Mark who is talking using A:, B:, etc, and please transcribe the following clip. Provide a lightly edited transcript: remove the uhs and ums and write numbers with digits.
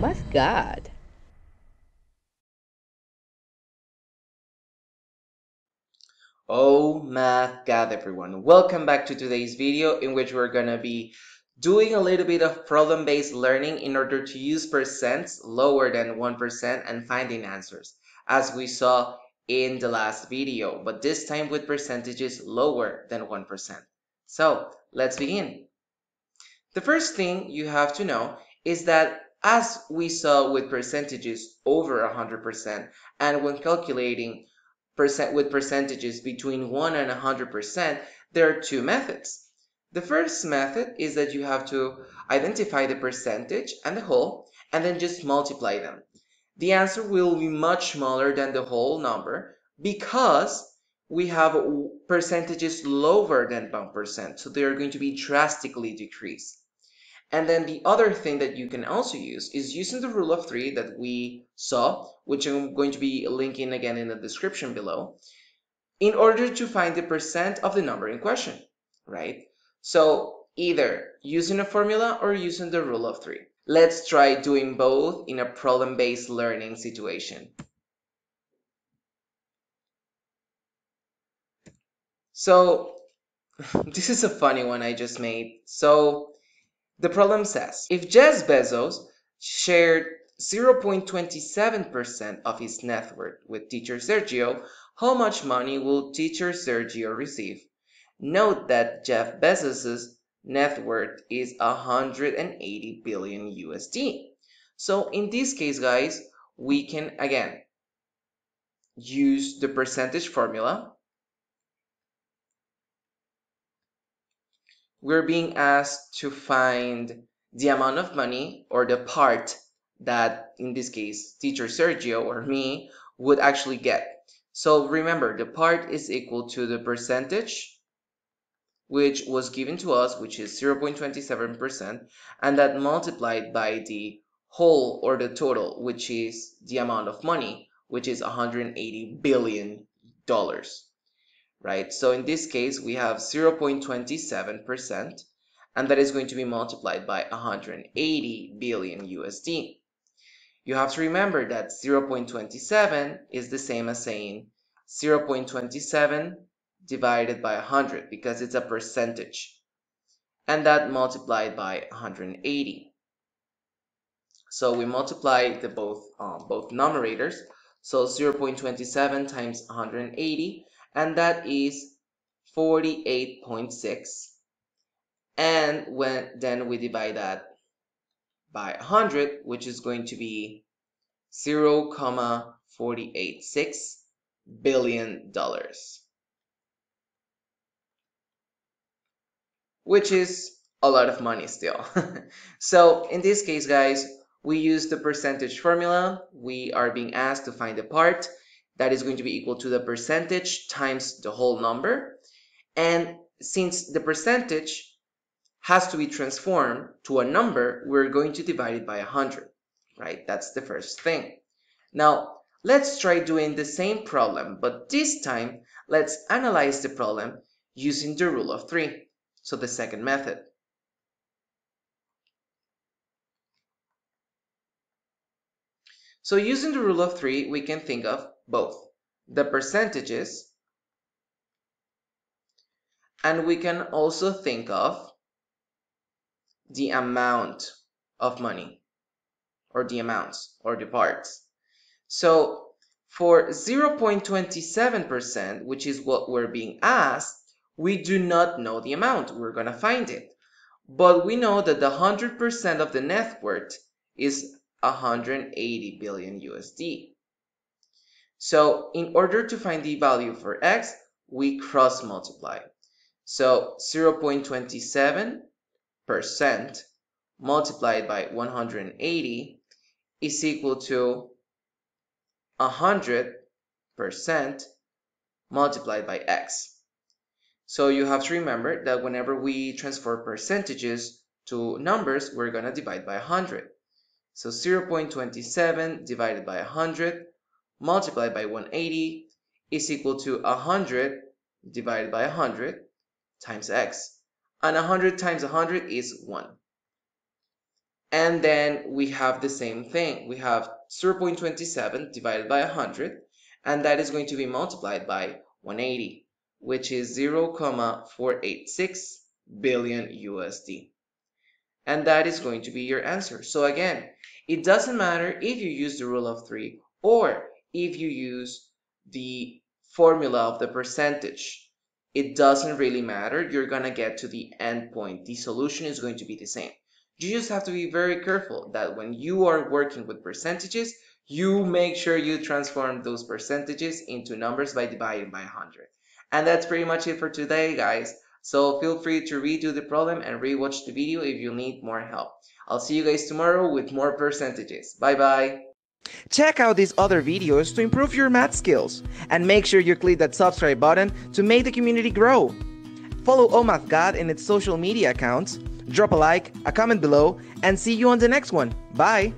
A: Math Gad.
B: Oh, Math Gad, everyone. Welcome back to today's video in which we're going to be doing a little bit of problem-based learning in order to use percents lower than 1% and finding answers, as we saw in the last video, but this time with percentages lower than 1%. So let's begin. The first thing you have to know is that as we saw with percentages over 100% and when calculating with percentages between 1 and 100%, there are two methods. The first method is that you have to identify the percentage and the whole and then just multiply them. The answer will be much smaller than the whole number because we have percentages lower than 1%, so they are going to be drastically decreased. And then the other thing that you can also use is using the rule of three that we saw, which I'm going to be linking again in the description below, in order to find the percent of the number in question, right? So either using a formula or using the rule of three. Let's try doing both in a problem-based learning situation. So this is a funny one I just made. So the problem says, if Jeff Bezos shared 0.27% of his net worth with teacher Sergio, how much money will teacher Sergio receive? Note that Jeff Bezos' net worth is 180 billion USD. So in this case, guys, we can again use the percentage formula. We're being asked to find the amount of money or the part that, in this case, teacher Sergio or me would actually get. So remember, the part is equal to the percentage, which was given to us, which is 0.27%, and that multiplied by the whole or the total, which is the amount of money, which is $180 billion. Right? So in this case, we have 0.27%, and that is going to be multiplied by 180 billion USD. You have to remember that 0.27 is the same as saying 0.27 divided by 100 because it's a percentage, and that multiplied by 180. So we multiply the both numerators, so 0.27 times 180, and that is 48.6. And then we divide that by 100, which is going to be 0.486 billion dollars, which is a lot of money still. So in this case, guys, we use the percentage formula. We are being asked to find the part that is going to be equal to the percentage times the whole number. And since the percentage has to be transformed to a number, we're going to divide it by 100, right? That's the first thing. Now, let's try doing the same problem, but this time, let's analyze the problem using the rule of three, so the second method. So using the rule of three, we can think of both the percentages, and we can also think of the amount of money, or the amounts, or the parts. So for 0.27%, which is what we're being asked, we do not know the amount. We're going to find it. But we know that the 100% of the net worth is 180 billion USD. So in order to find the value for X, we cross multiply. So 0.27% multiplied by 180 is equal to 100% multiplied by X. So you have to remember that whenever we transfer percentages to numbers, we're going to divide by 100. So 0.27 divided by 100 multiplied by 180 is equal to 100 divided by 100 times X. And 100 times 100 is 1. And then we have the same thing. We have 0.27 divided by 100, and that is going to be multiplied by 180, which is 0.486 billion USD. And that is going to be your answer. So again, it doesn't matter if you use the rule of three or if you use the formula of the percentage. It doesn't really matter. You're going to get to the end point. The solution is going to be the same. You just have to be very careful that when you are working with percentages, you make sure you transform those percentages into numbers by dividing by 100. And that's pretty much it for today, guys. So feel free to redo the problem and rewatch the video if you need more help. I'll see you guys tomorrow with more percentages. Bye bye! Check out these other videos to improve your math skills. And make sure you click that subscribe button to make the community grow. Follow Math Gad in its social media accounts, drop a like, a comment below, and see you on the next one. Bye!